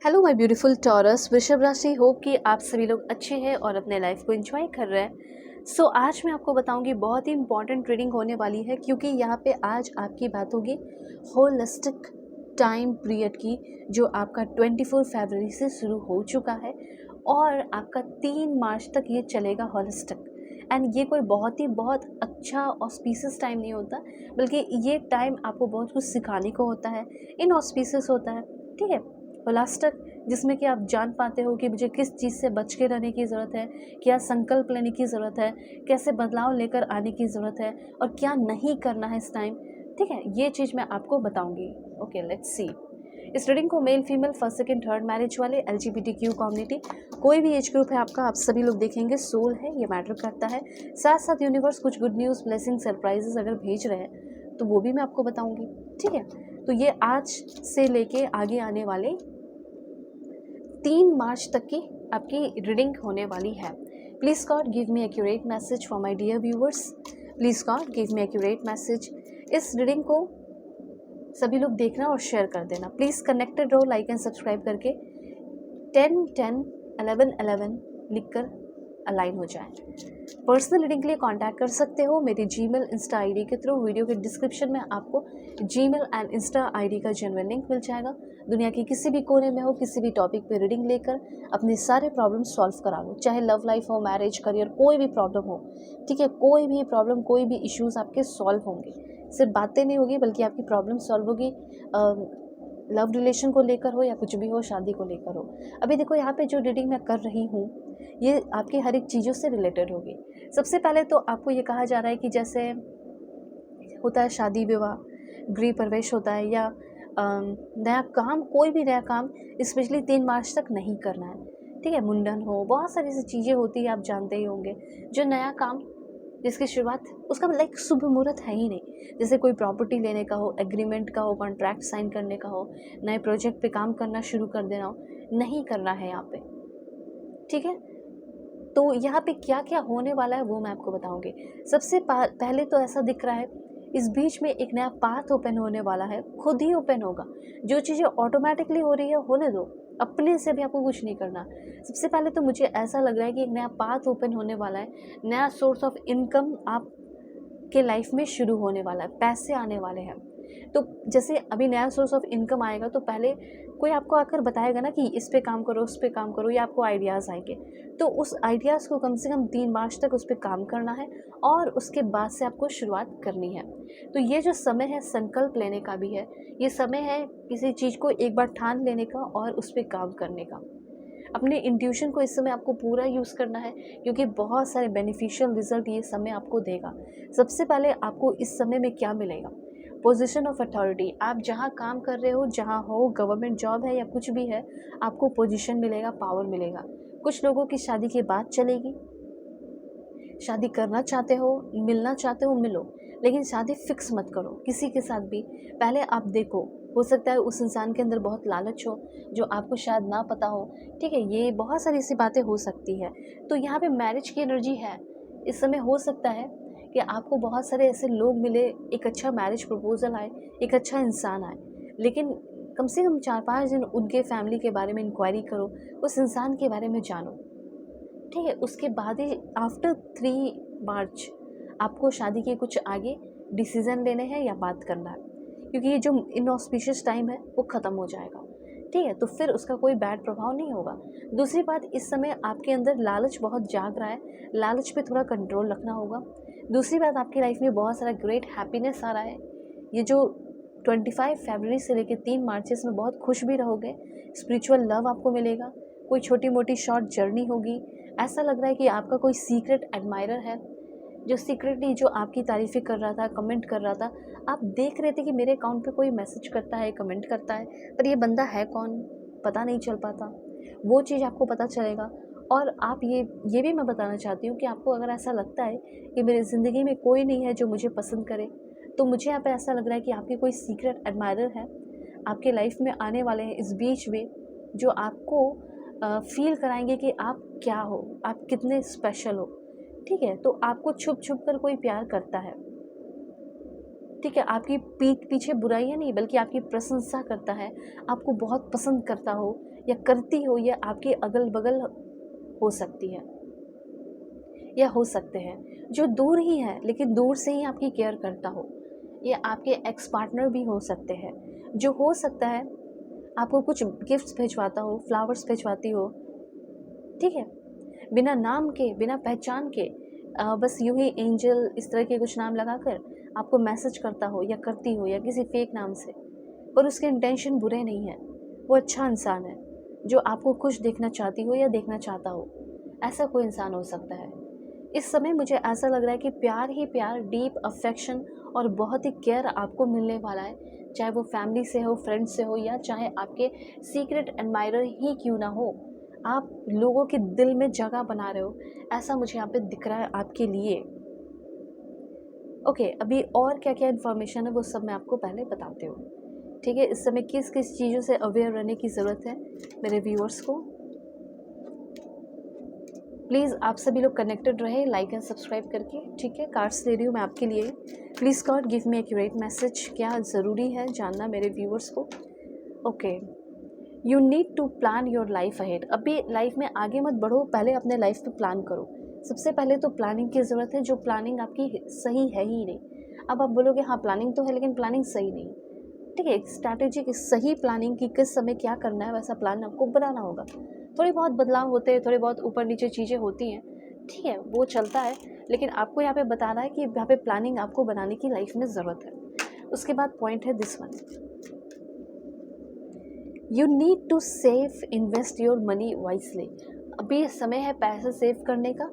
Hello my beautiful taurus वृषभ राशि। Hope कि आप सभी लोग अच्छे हैं और अपने लाइफ को एंजॉय कर रहे हैं। आज मैं आपको बताऊंगी बहुत ही इंपॉर्टेंट रीडिंग होने वाली है, क्योंकि यहाँ पे आज आपकी बात होगी होलिस्टिक टाइम पीरियड की, जो आपका 24 फरवरी से शुरू हो चुका है और आपका 3 मार्च तक ये चलेगा होलिस्टिक। एंड ये कोई बहुत अच्छा ऑस्पिशियस टाइम नहीं होता, बल्कि ये टाइम आपको बहुत कुछ सिखाने को होता है, इन ऑस्पिशियस होता है। ठीक है, होलिस्टिक जिसमें कि आप जान पाते हो कि मुझे किस चीज़ से बच के रहने की ज़रूरत है, क्या संकल्प लेने की ज़रूरत है, कैसे बदलाव लेकर आने की ज़रूरत है और क्या नहीं करना है इस टाइम। ठीक है, ये चीज़ मैं आपको बताऊंगी। Okay, let's see. इस रीडिंग को male female first second third marriage वाले, LGBTQ कम्युनिटी, कोई भी एज ग्रुप है आपका, आप सभी लोग देखेंगे। सोल है, ये मैटर करता है। साथ साथ यूनिवर्स कुछ गुड न्यूज़, ब्लेसिंग, सरप्राइजेस अगर भेज रहे हैं तो वो भी मैं आपको बताऊंगी। ठीक है, तो ये आज से लेके आगे आने वाले 3 मार्च तक की आपकी रीडिंग होने वाली है। Please God give me accurate message for my dear viewers. Please God give me accurate message. इस रीडिंग को सभी लोग देखना और शेयर कर देना। प्लीज़ कनेक्टेड रहो लाइक एंड सब्सक्राइब करके। 10-10-11-11 लिखकर अलाइन हो जाए। पर्सनल रीडिंग के लिए कांटेक्ट कर सकते हो मेरी जीमेल इंस्टा आईडी के थ्रू। वीडियो के डिस्क्रिप्शन में आपको जीमेल एंड इंस्टा आईडी का जेन्युइन लिंक मिल जाएगा। दुनिया के किसी भी कोने में हो, किसी भी टॉपिक पे रीडिंग लेकर अपने सारे प्रॉब्लम सॉल्व करा लो, चाहे लव लाइफ हो, मैरिज, करियर, कोई भी प्रॉब्लम हो। ठीक है, कोई भी प्रॉब्लम, कोई भी इश्यूज आपके सॉल्व होंगे। सिर्फ बातें नहीं होगी, बल्कि आपकी प्रॉब्लम सॉल्व होगी। लव रिलेशन को लेकर हो या कुछ भी हो, शादी को लेकर हो। अभी देखो, यहाँ पे जो रीडिंग मैं कर रही हूँ ये आपकी हर एक चीज़ों से रिलेटेड होगी। सबसे पहले तो आपको ये कहा जा रहा है कि जैसे होता है शादी विवाह, गृह प्रवेश होता है, या नया काम, कोई भी नया काम स्पेशली 3 मार्च तक नहीं करना है। ठीक है, मुंडन हो, बहुत सारी ऐसी चीज़ें होती है, आप जानते ही होंगे। जो नया काम जिसकी शुरुआत, उसका लाइक शुभ मुहूर्त है ही नहीं। जैसे कोई प्रॉपर्टी लेने का हो, एग्रीमेंट का हो, कॉन्ट्रैक्ट साइन करने का हो, नए प्रोजेक्ट पे काम करना शुरू कर देना हो, नहीं करना है यहाँ पे। ठीक है, तो यहाँ पे क्या क्या होने वाला है वो मैं आपको बताऊंगी। सबसे पहले तो ऐसा दिख रहा है इस बीच में एक नया पाथ ओपन होने वाला है, खुद ही ओपन होगा। जो चीज़ें ऑटोमेटिकली हो रही है होने दो, अपने से भी आपको कुछ नहीं करना। सबसे पहले तो मुझे ऐसा लग रहा है कि एक नया पाथ ओपन होने वाला है, नया सोर्स ऑफ इनकम आप के लाइफ में शुरू होने वाला है, पैसे आने वाले हैं। तो जैसे अभी नया सोर्स ऑफ इनकम आएगा तो पहले कोई आपको आकर बताएगा ना कि इस पे काम करो, उस पे काम करो, या आपको आइडियाज़ आएंगे। तो उस आइडियाज़ को कम से कम 3 मार्च तक उस पर काम करना है और उसके बाद से आपको शुरुआत करनी है। तो ये जो समय है संकल्प लेने का भी है, ये समय है किसी चीज़ को एक बार ठान लेने का और उस पर काम करने का। अपने इंट्यूशन को इस समय आपको पूरा यूज़ करना है, क्योंकि बहुत सारे बेनिफिशियल रिजल्ट ये समय आपको देगा। सबसे पहले आपको इस समय में क्या मिलेगा? Position of authority. आप जहाँ काम कर रहे हो, जहाँ हो, गवर्नमेंट जॉब है या कुछ भी है, आपको पोजीशन मिलेगा, पावर मिलेगा। कुछ लोगों की शादी की बात चलेगी। शादी करना चाहते हो, मिलना चाहते हो, मिलो, लेकिन शादी फिक्स मत करो किसी के साथ भी। पहले आप देखो, हो सकता है उस इंसान के अंदर बहुत लालच हो जो आपको शायद ना पता हो। ठीक है, ये बहुत सारी ऐसी बातें हो सकती है। तो यहाँ पे मैरिज की एनर्जी है इस समय। हो सकता है कि आपको बहुत सारे ऐसे लोग मिले, एक अच्छा मैरिज प्रपोजल आए, एक अच्छा इंसान आए, लेकिन कम से कम 4-5 दिन उनके फैमिली के बारे में इंक्वायरी करो, उस इंसान के बारे में जानो। ठीक है, उसके बाद ही आफ्टर 3 मार्च आपको शादी के कुछ आगे डिसीज़न लेने हैं या बात करना है, क्योंकि ये जो इनऑस्पिशियस टाइम है वो ख़त्म हो जाएगा। ठीक है, तो फिर उसका कोई बैड प्रभाव नहीं होगा। दूसरी बात, इस समय आपके अंदर लालच बहुत जाग रहा है, लालच पे थोड़ा कंट्रोल रखना होगा। दूसरी बात, आपकी लाइफ में बहुत सारा ग्रेट हैप्पीनेस आ रहा है। ये जो 25 फरवरी से लेकर 3 मार्च, इसमें बहुत खुश भी रहोगे। स्पिरिचुअल लव आपको मिलेगा, कोई छोटी मोटी शॉर्ट जर्नी होगी। ऐसा लग रहा है कि आपका कोई सीक्रेट एडमायरर है जो सीक्रेटली जो आपकी तारीफ़ें कर रहा था, कमेंट कर रहा था। आप देख रहे थे कि मेरे अकाउंट पे कोई मैसेज करता है, कमेंट करता है, पर ये बंदा है कौन, पता नहीं चल पाता। वो चीज़ आपको पता चलेगा। और आप ये भी मैं बताना चाहती हूँ कि आपको अगर ऐसा लगता है कि मेरी ज़िंदगी में कोई नहीं है जो मुझे पसंद करे, तो मुझे यहाँ पे ऐसा लग रहा है कि आपके कोई सीक्रेट एडमायरर है, आपके लाइफ में आने वाले हैं इस बीच में, जो आपको फील कराएंगे कि आप क्या हो, आप कितने स्पेशल हो। ठीक है, तो आपको छुप छुप कर कोई प्यार करता है। ठीक है, आपकी पीठ पीछे बुराइयाँ नहीं, बल्कि आपकी प्रशंसा करता है, आपको बहुत पसंद करता हो, या करती हो, या आपके अगल बगल हो सकती है या हो सकते हैं। जो दूर ही है लेकिन दूर से ही आपकी केयर करता हो, या आपके एक्स पार्टनर भी हो सकते हैं, जो हो सकता है आपको कुछ गिफ्ट्स भिजवाता हो, फ्लावर्स भिजवाती हो, ठीक है, बिना नाम के, बिना पहचान के, बस यूं ही एंजल इस तरह के कुछ नाम लगाकर आपको मैसेज करता हो या करती हो, या किसी फेक नाम से, पर उसके इंटेंशन बुरे नहीं है, वो अच्छा इंसान है जो आपको खुश देखना चाहती हो या देखना चाहता हो। ऐसा कोई इंसान हो सकता है। इस समय मुझे ऐसा लग रहा है कि प्यार ही प्यार, डीप अफेक्शन और बहुत ही केयर आपको मिलने वाला है, चाहे वो फैमिली से हो, फ्रेंड से हो, या चाहे आपके सीक्रेट एडमायरर ही क्यों ना हो। आप लोगों के दिल में जगह बना रहे हो, ऐसा मुझे यहाँ पे दिख रहा है आपके लिए। ओके, अभी और क्या क्या इन्फॉर्मेशन है वो सब मैं आपको पहले बताती हूँ, ठीक है। इस समय किस किस चीज़ों से अवेयर रहने की ज़रूरत है मेरे व्यूअर्स को। प्लीज़ आप सभी लोग कनेक्टेड रहे लाइक एंड सब्सक्राइब करके, ठीक है। कार्ड्स दे रही हूँ मैं आपके लिए। Please God give me accurate message, क्या ज़रूरी है जानना मेरे व्यूअर्स को। Okay, you need to plan your life ahead. अभी लाइफ में आगे मत बढ़ो, पहले अपने लाइफ पे प्लान करो। सबसे पहले तो प्लानिंग की ज़रूरत है, जो प्लानिंग आपकी सही है ही नहीं। अब आप बोलोगे हाँ प्लानिंग तो है लेकिन प्लानिंग सही नहीं, ठीक है। स्ट्रैटेजी की सही प्लानिंग की किस समय क्या करना है वैसा प्लान आपको बनाना होगा। थोड़े बहुत बदलाव होते हैं, थोड़े बहुत ऊपर नीचे चीज़ें होती हैं, ठीक है, वो चलता है, लेकिन आपको यहाँ पे बताना है कि यहाँ पे प्लानिंग आपको बनाने की लाइफ में ज़रूरत है। उसके बाद पॉइंट है this one, you need to save invest your money wisely. अभी समय है पैसे सेव करने का,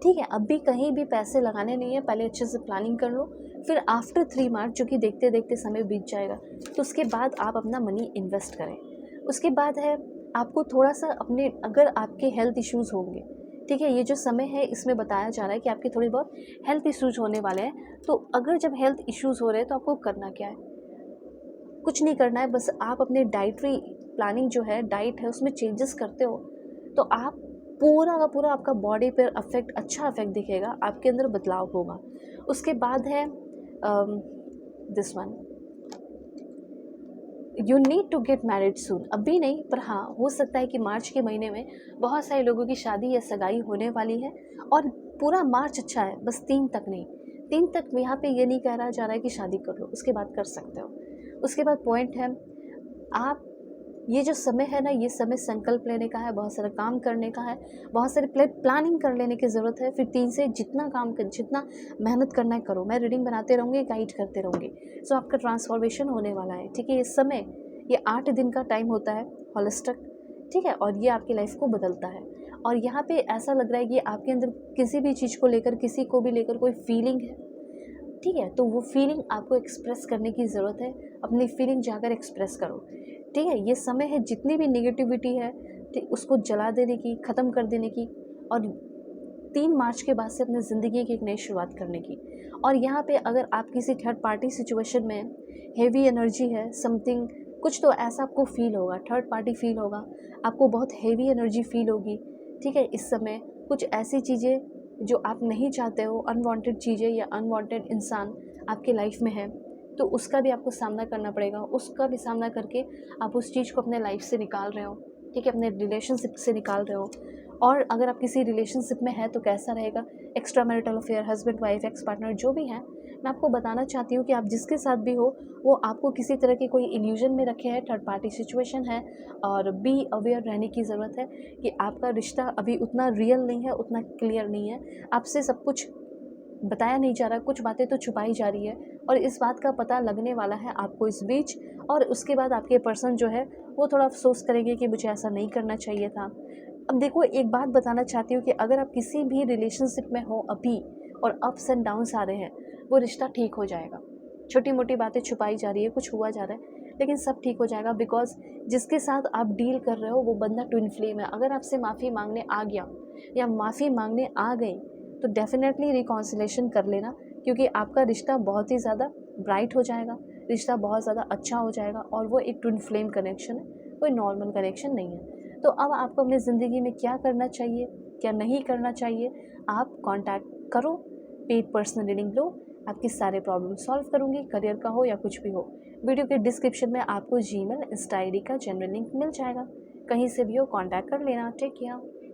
ठीक है। अभी कहीं भी पैसे लगाने नहीं है, पहले अच्छे से प्लानिंग कर लो, फिर आफ्टर 3 मार्च, जो कि देखते देखते समय बीत जाएगा, तो उसके बाद आप अपना मनी इन्वेस्ट करें। उसके बाद है आपको थोड़ा सा अपने, अगर आपके हेल्थ इश्यूज़ होंगे, ठीक है, ये जो समय है इसमें बताया जा रहा है कि आपके थोड़े बहुत हेल्थ इश्यूज़ होने वाले हैं। तो अगर जब हेल्थ इश्यूज़ हो रहे हैं तो आपको करना क्या है, कुछ नहीं करना है, बस आप अपने डाइटरी प्लानिंग जो है, डाइट है, उसमें चेंजेस करते हो तो आप पूरा का पूरा आपका बॉडी पर अच्छा अफेक्ट दिखेगा, आपके अंदर बदलाव होगा। उसके बाद है this one, you need to get married soon. अभी नहीं, पर हाँ हो सकता है कि मार्च के महीने में बहुत सारे लोगों की शादी या सगाई होने वाली है, और पूरा मार्च अच्छा है, बस 3 तक नहीं। 3 तक यहाँ पे ये नहीं कह रहा जा रहा है कि शादी कर लो, उसके बाद कर सकते हो। उसके बाद पॉइंट है, आप ये जो समय है ना, ये समय संकल्प लेने का है, बहुत सारा काम करने का है, बहुत सारे प्लानिंग कर लेने की ज़रूरत है। फिर 3 से जितना काम कर, जितना मेहनत करना है करो। मैं रीडिंग बनाते रहूँगी, गाइड करते रहूँगी, सो आपका ट्रांसफॉर्मेशन होने वाला है, ठीक है। ये समय, ये 8 दिन का टाइम होता है होलिस्टिक, ठीक है, और ये आपकी लाइफ को बदलता है। और यहाँ पे ऐसा लग रहा है कि आपके अंदर किसी भी चीज़ को लेकर, किसी को भी लेकर कोई फीलिंग है, ठीक है, तो वो फीलिंग आपको एक्सप्रेस करने की ज़रूरत है। अपनी फीलिंग जाकर एक्सप्रेस करो, ठीक है। ये समय है जितनी भी नेगेटिविटी है, ठीक, उसको जला देने की, ख़त्म कर देने की, और 3 मार्च के बाद से अपनी ज़िंदगी की एक नई शुरुआत करने की। और यहाँ पे अगर आप किसी थर्ड पार्टी सिचुएशन में, हेवी एनर्जी है, समथिंग कुछ तो ऐसा आपको फील होगा, थर्ड पार्टी फील होगा, आपको बहुत हेवी एनर्जी फील होगी, ठीक है। इस समय कुछ ऐसी चीज़ें जो आप नहीं चाहते हो, अनवांटेड चीज़ें या अनवांटेड इंसान आपके लाइफ में है, तो उसका भी आपको सामना करना पड़ेगा। उसका भी सामना करके आप उस चीज़ को अपने लाइफ से निकाल रहे हो, ठीक है, अपने रिलेशनशिप से निकाल रहे हो। और अगर आप किसी रिलेशनशिप में है तो कैसा रहेगा, extra marital affair, husband wife, ex partner, जो भी है, मैं आपको बताना चाहती हूँ कि आप जिसके साथ भी हो, वो आपको किसी तरह की कोई इल्यूजन में रखे हैं, थर्ड पार्टी सिचुएशन है, और बी अवेयर रहने की ज़रूरत है कि आपका रिश्ता अभी उतना रियल नहीं है, उतना क्लियर नहीं है, आपसे सब कुछ बताया नहीं जा रहा, कुछ बातें तो छुपाई जा रही है, और इस बात का पता लगने वाला है आपको इस बीच। और उसके बाद आपके पर्सन जो है वो थोड़ा अफसोस करेंगे कि मुझे ऐसा नहीं करना चाहिए था। अब देखो, एक बात बताना चाहती हूँ कि अगर आप किसी भी रिलेशनशिप में हो अभी, और अप्स एंड डाउन्स आ रहे हैं, वो रिश्ता ठीक हो जाएगा। छोटी मोटी बातें छुपाई जा रही है, कुछ हुआ जा रहा है, लेकिन सब ठीक हो जाएगा, बिकॉज जिसके साथ आप डील कर रहे हो वो बंदा ट्विन फ्लेम है। अगर आपसे माफ़ी मांगने आ गया या माफ़ी मांगने आ गई तो डेफिनेटली रिकॉन्सिलेशन कर लेना, क्योंकि आपका रिश्ता बहुत ही ज़्यादा ब्राइट हो जाएगा, रिश्ता बहुत ज़्यादा अच्छा हो जाएगा, और वो एक ट्विन फ्लेम कनेक्शन है, कोई नॉर्मल कनेक्शन नहीं है। तो अब आपको अपनी ज़िंदगी में क्या करना चाहिए, क्या नहीं करना चाहिए, आप कांटेक्ट करो, पेड पर्सनल रीडिंग लो, आपकी सारे प्रॉब्लम सॉल्व करूँगी, करियर का हो या कुछ भी हो। वीडियो के डिस्क्रिप्शन में आपको जीमेल, इंस्टा आईडी का जनरल लिंक मिल जाएगा, कहीं से भी हो, कांटेक्ट कर लेना। Take care.